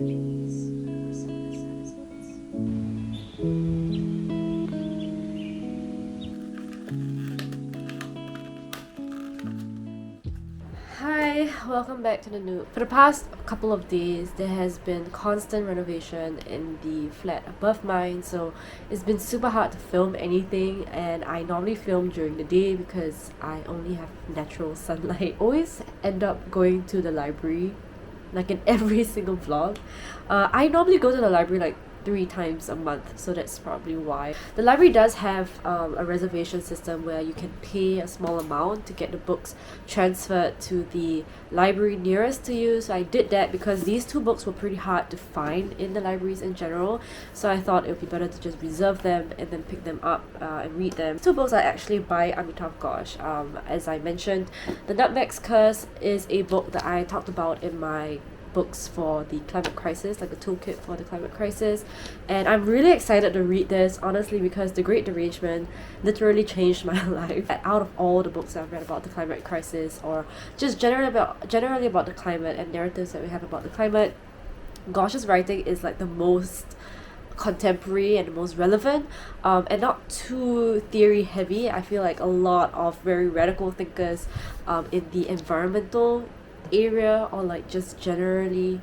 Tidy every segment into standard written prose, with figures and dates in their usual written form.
Hi, welcome back to the Nook. For the past couple of days, there has been constant renovation in the flat above mine, so it's been super hard to film anything, and I normally film during the day because I only have natural sunlight. Always end up going to the library, like in every single vlog. I normally go to the library like 3 times a month, so that's probably why. The library does have a reservation system where you can pay a small amount to get the books transferred to the library nearest to you. So I did that because these 2 books were pretty hard to find in the libraries in general, so I thought it would be better to just reserve them and then pick them up and read them. 2 books are actually by Amitav Ghosh. As I mentioned, The Nutmeg's Curse is a book that I talked about in my books for the climate crisis, like a toolkit for the climate crisis, and I'm really excited to read this, honestly, because The Great Derangement literally changed my life. Out of all the books I've read about the climate crisis, or just generally about the climate and narratives that we have about the climate, Ghosh's writing is like the most contemporary and the most relevant, and not too theory heavy. I feel like a lot of very radical thinkers in the environmental area, or like just generally,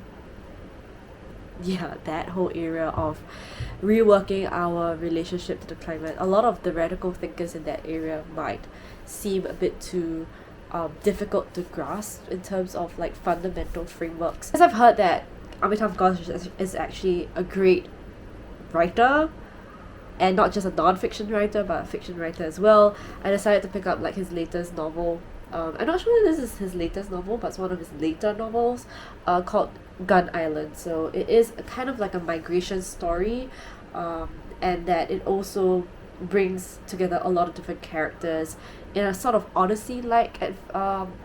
yeah, that whole area of reworking our relationship to the climate, a lot of the radical thinkers in that area might seem a bit too difficult to grasp in terms of like fundamental frameworks. As I've heard that Amitav Ghosh is actually a great writer, and not just a non-fiction writer but a fiction writer as well, I decided to pick up like his latest novel. I'm not sure if this is his latest novel, but it's one of his later novels, called Gun Island. So it is kind of like a migration story, and that it also brings together a lot of different characters in a sort of Odyssey-like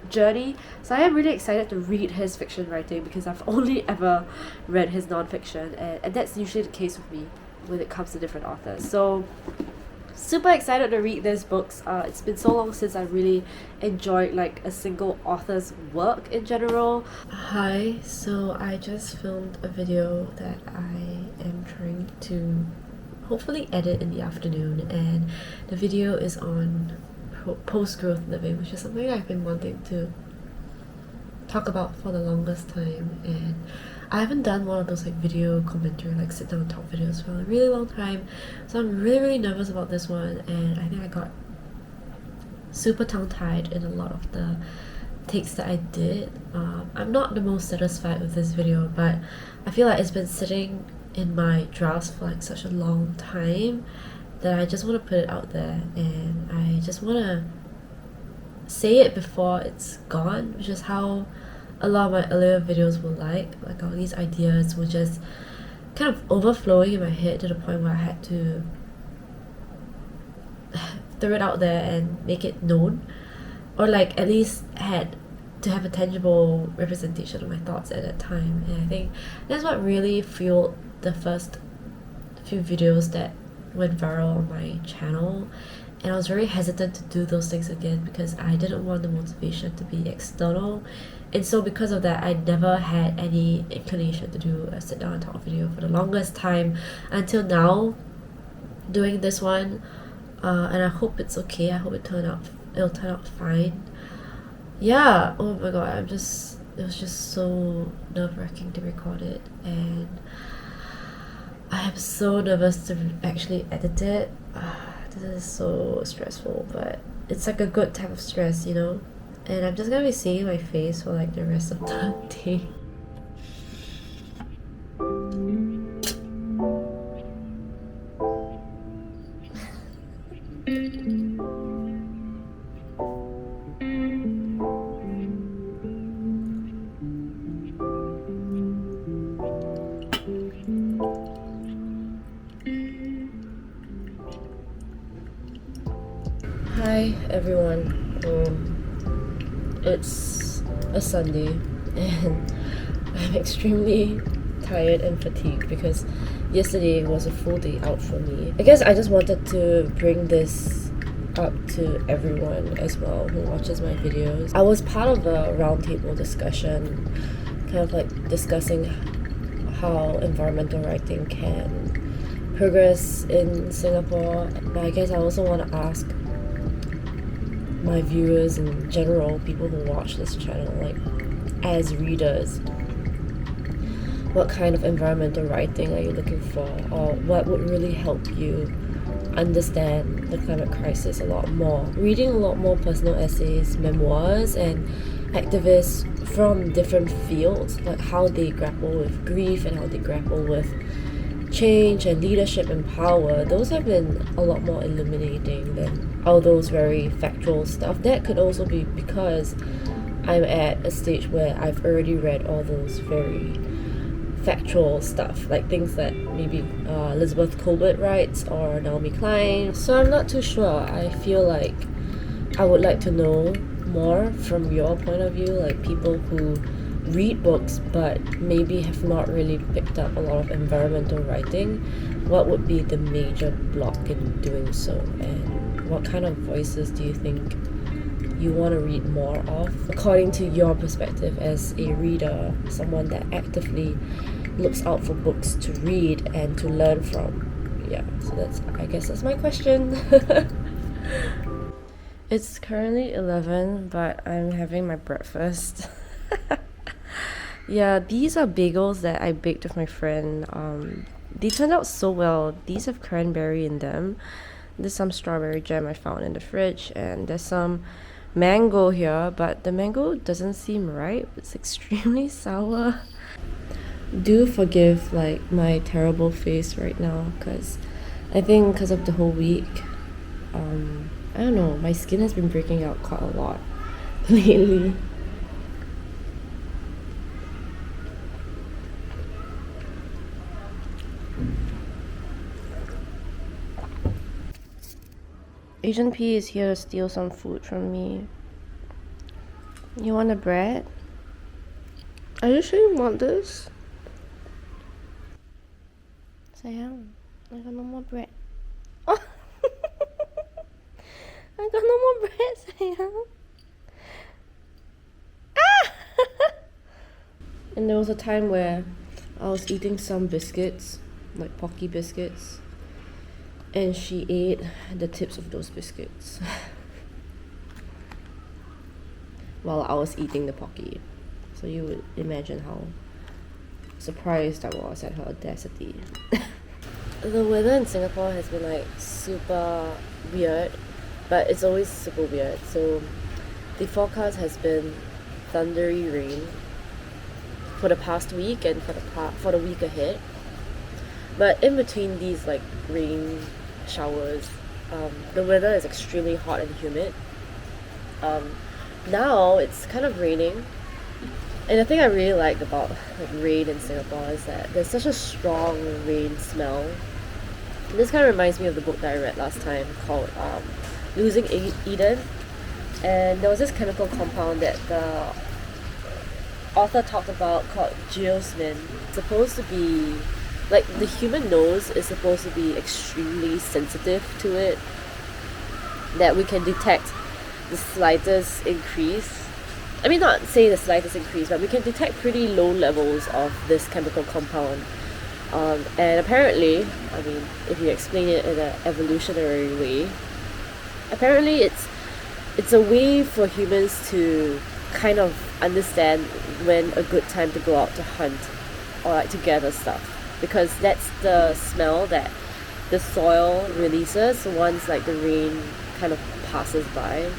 journey. So I am really excited to read his fiction writing because I've only ever read his non-fiction, and that's usually the case with me when it comes to different authors. So super excited to read these books. It's been so long since I really enjoyed like a single author's work in general. Hi, so I just filmed a video that I am trying to hopefully edit in the afternoon, and the video is on post-growth living, which is something I've been wanting to talk about for the longest time, and I haven't done one of those like video commentary, like sit down and talk videos for a really long time, so I'm really nervous about this one, and I think I got super tongue-tied in a lot of the takes that I did. I'm not the most satisfied with this video, but I feel like it's been sitting in my drafts for like such a long time that I just want to put it out there, and I just want to say it before it's gone, which is how a lot of my earlier videos were like all these ideas were just kind of overflowing in my head to the point where I had to throw it out there and make it known, or like at least had to have a tangible representation of my thoughts at that time. And I think that's what really fueled the first few videos that went viral on my channel, and I was very hesitant to do those things again because I didn't want the motivation to be external. And so because of that, I never had any inclination to do a sit down and talk video for the longest time until now, doing this one, and I hope it's okay. I hope it'll turn out fine. Yeah, oh my god, it was just so nerve-wracking to record it, and I am so nervous to actually edit it. This is so stressful, but it's like a good type of stress, you know? And I'm just gonna be seeing my face for like the rest of the day. Hi everyone. It's a Sunday and I'm extremely tired and fatigued because yesterday was a full day out for me. I guess I just wanted to bring this up to everyone as well who watches my videos. I was part of a roundtable discussion, kind of like discussing how environmental writing can progress in Singapore. But I guess I also want to ask my viewers in general, people who watch this channel, like as readers, what kind of environmental writing are you looking for, or what would really help you understand the climate crisis a lot more? Reading a lot more personal essays, memoirs, and activists from different fields, like how they grapple with grief and how they grapple with change and leadership and power, those have been a lot more illuminating than all those very factual stuff. That could also be because I'm at a stage where I've already read all those very factual stuff, like things that maybe Elizabeth Colbert writes or Naomi Klein. So I'm not too sure. I feel like I would like to know more from your point of view, like people who read books but maybe have not really picked up a lot of environmental writing. What would be the major block in doing so, and what kind of voices do you think you want to read more of according to your perspective as a reader, someone that actively looks out for books to read and to learn from? Yeah, so I guess that's my question. It's currently 11, but I'm having my breakfast. Yeah, these are bagels that I baked with my friend. They turned out so well. These have cranberry in them. There's some strawberry jam I found in the fridge, and there's some mango here, but the mango doesn't seem ripe. It's extremely sour. Do forgive like my terrible face right now, because I think because of the whole week, I don't know, my skin has been breaking out quite a lot lately. Asian P is here to steal some food from me. You want a bread? Are you sure you want this? Sayang, I got no more bread. Oh! I got no more bread, sayang. Ah! And there was a time where I was eating some biscuits, like Pocky biscuits, and she ate the tips of those biscuits while I was eating the Pocky. So you would imagine how surprised I was at her audacity. The weather in Singapore has been like super weird, but it's always super weird. So the forecast has been thundery rain for the past week and for the week ahead. But in between these like rain showers, the weather is extremely hot and humid. Now it's kind of raining, and the thing I really like about like rain in Singapore is that there's such a strong rain smell. This kind of reminds me of the book that I read last time called Losing Eden, and there was this chemical compound that the author talked about called geosmin. It's supposed to be like the human nose is supposed to be extremely sensitive to it, that we can detect the slightest increase. I mean, not say the slightest increase, but we can detect pretty low levels of this chemical compound. And apparently, I mean, if you explain it in an evolutionary way, apparently it's a way for humans to kind of understand when a good time to go out to hunt or like to gather stuff, because that's the smell that the soil releases once like the rain kind of passes by.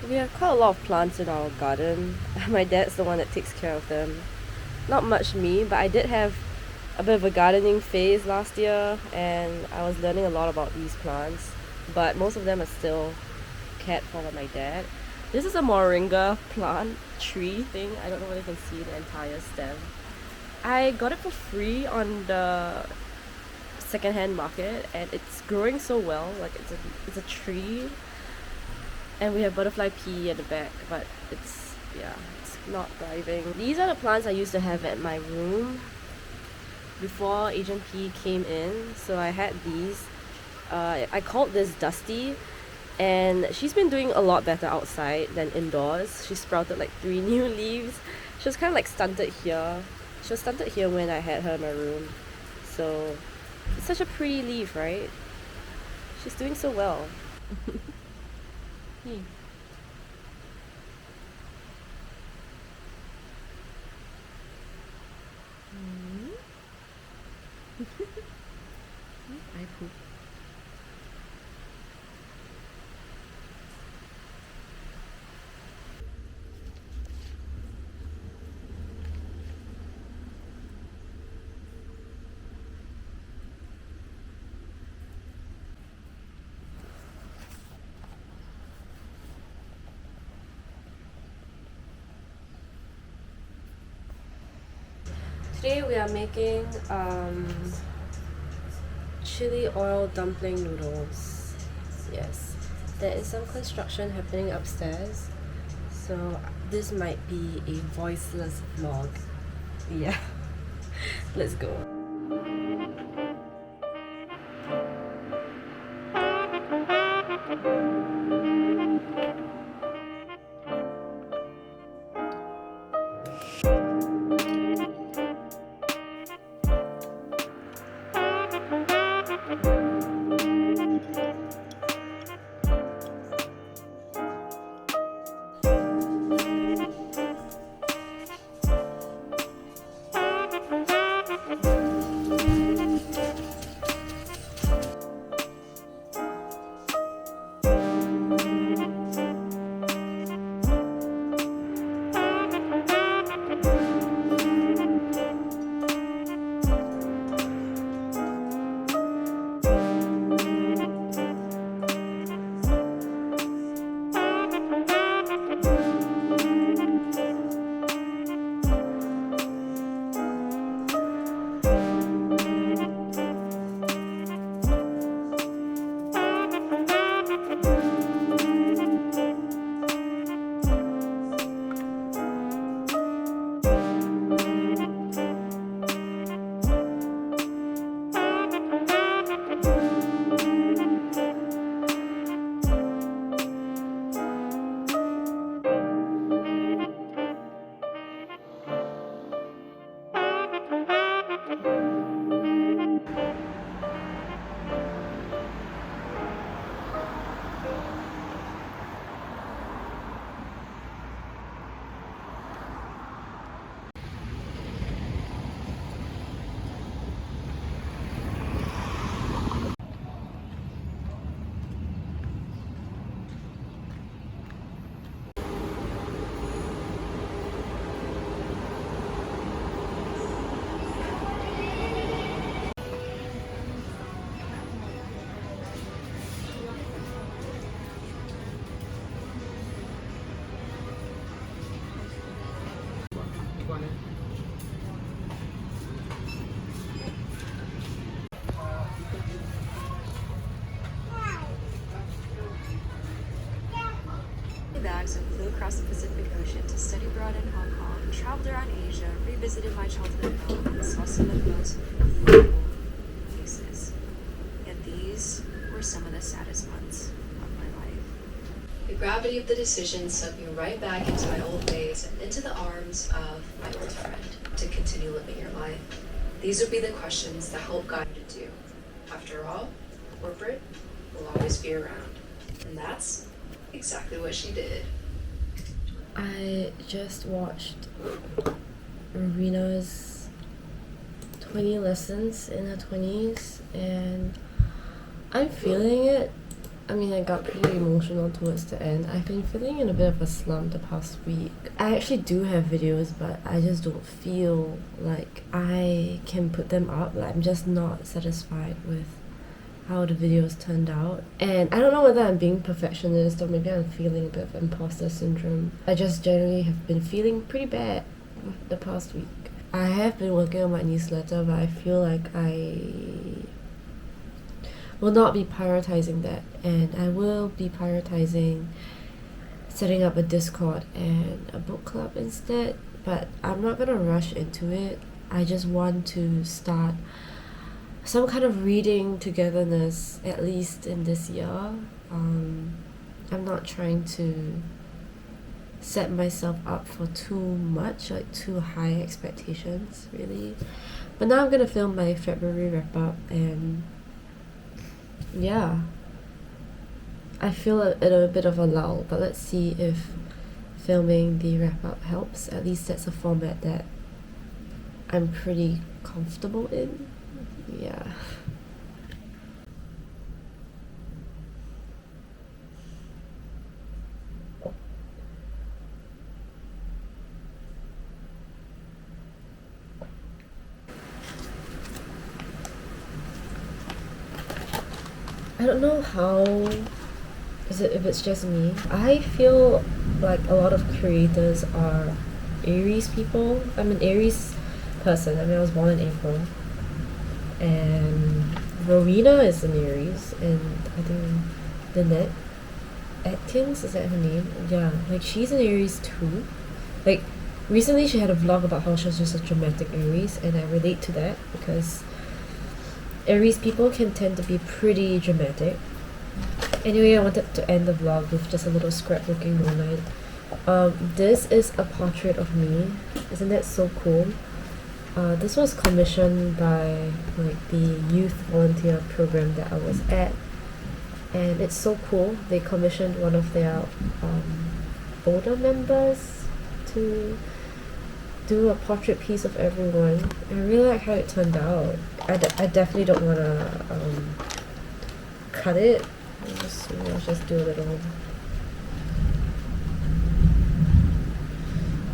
We have quite a lot of plants in our garden. My dad's the one that takes care of them. Not much me, but I did have a bit of a gardening phase last year, and I was learning a lot about these plants, but most of them are still cared for by my dad. This is a moringa plant tree thing. I don't know whether you can see the entire stem. I got it for free on the secondhand market, and it's growing so well. Like it's a tree, and we have butterfly pea at the back, but it's not thriving. These are the plants I used to have at my room before Agent P came in. So I had these I called this Dusty, and she's been doing a lot better outside than indoors. She sprouted like 3 new leaves. She was kind of like stunted here. She was stunted here when I had her in my room. So it's such a pretty leaf, right? She's doing so well. Hmm. I poop. Today we are making chili oil dumpling noodles. Yes, there is some construction happening upstairs, so this might be a voiceless vlog. Yeah, let's go. Bags and flew across the Pacific Ocean to study abroad in Hong Kong, traveled around Asia, revisited my childhood home, and saw some of the most beautiful places. Yet these were some of the saddest months of my life. The gravity of the decision sent me right back into my old ways and into the arms of my old friend to continue living your life. These would be the questions that help guide you to do. After all, corporate will always be around. And that's exactly what she did. I just watched Marina's 20 lessons in her 20s, and I'm feeling it. I mean, I got pretty emotional towards the end. I've been feeling in a bit of a slump the past week. I actually do have videos, but I just don't feel like I can put them up. Like, I'm just not satisfied with how the videos turned out. And I don't know whether I'm being perfectionist or maybe I'm feeling a bit of imposter syndrome. I just generally have been feeling pretty bad the past week. I have been working on my newsletter, but I feel like I will not be prioritizing that, and I will be prioritizing setting up a Discord and a book club instead. But I'm not gonna rush into it. I just want to start some kind of reading togetherness, at least in this year. I'm not trying to set myself up for too much, like too high expectations, really. But now I'm gonna film my February wrap up, and yeah, I feel in a bit of a lull, but let's see if filming the wrap up helps. At least that's a format that I'm pretty comfortable in. Yeah. I don't know how if it's just me. I feel like a lot of creators are Aries people. I'm an Aries person. I mean, I was born in April, and Rowena is an Aries, and I think Lynette Atkins, is that her name? Yeah, like she's an Aries too. Like recently she had a vlog about how she was just a dramatic Aries, and I relate to that because Aries people can tend to be pretty dramatic. Anyway, I wanted to end the vlog with just a little scrapbooking moment. This is a portrait of me. Isn't that so cool? This was commissioned by like the youth volunteer program that I was at, and it's so cool. They commissioned one of their older members to do a portrait piece of everyone. I really like how it turned out. I definitely don't want to cut it. I'll just do a little.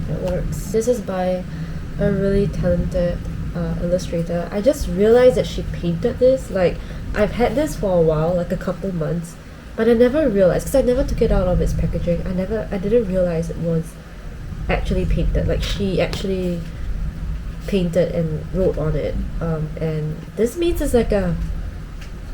That works. This is by a really talented illustrator. I just realized that she painted this. Like, I've had this for a while, like a couple months, but I never realized, because I never took it out of its packaging. I didn't realize it was actually painted. Like, she actually painted and wrote on it. And this means it's like a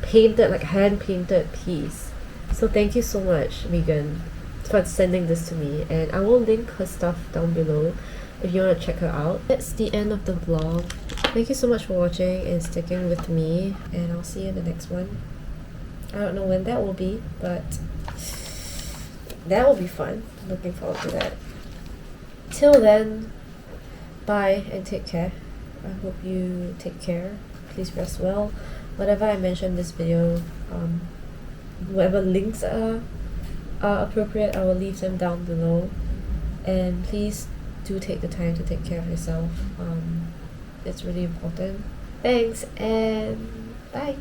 painted, like hand painted piece. So thank you so much, Megan, for sending this to me, and I will link her stuff down below if you want to check her out. That's the end of the vlog. Thank you so much for watching and sticking with me, and I'll see you in the next one. I don't know when that will be, but that will be fun. Looking forward to that. Till then, bye and take care. I hope you take care. Please rest well. Whatever I mentioned in this video, whatever links are appropriate, I will leave them down below. And please do take the time to take care of yourself. It's really important. Thanks, and bye.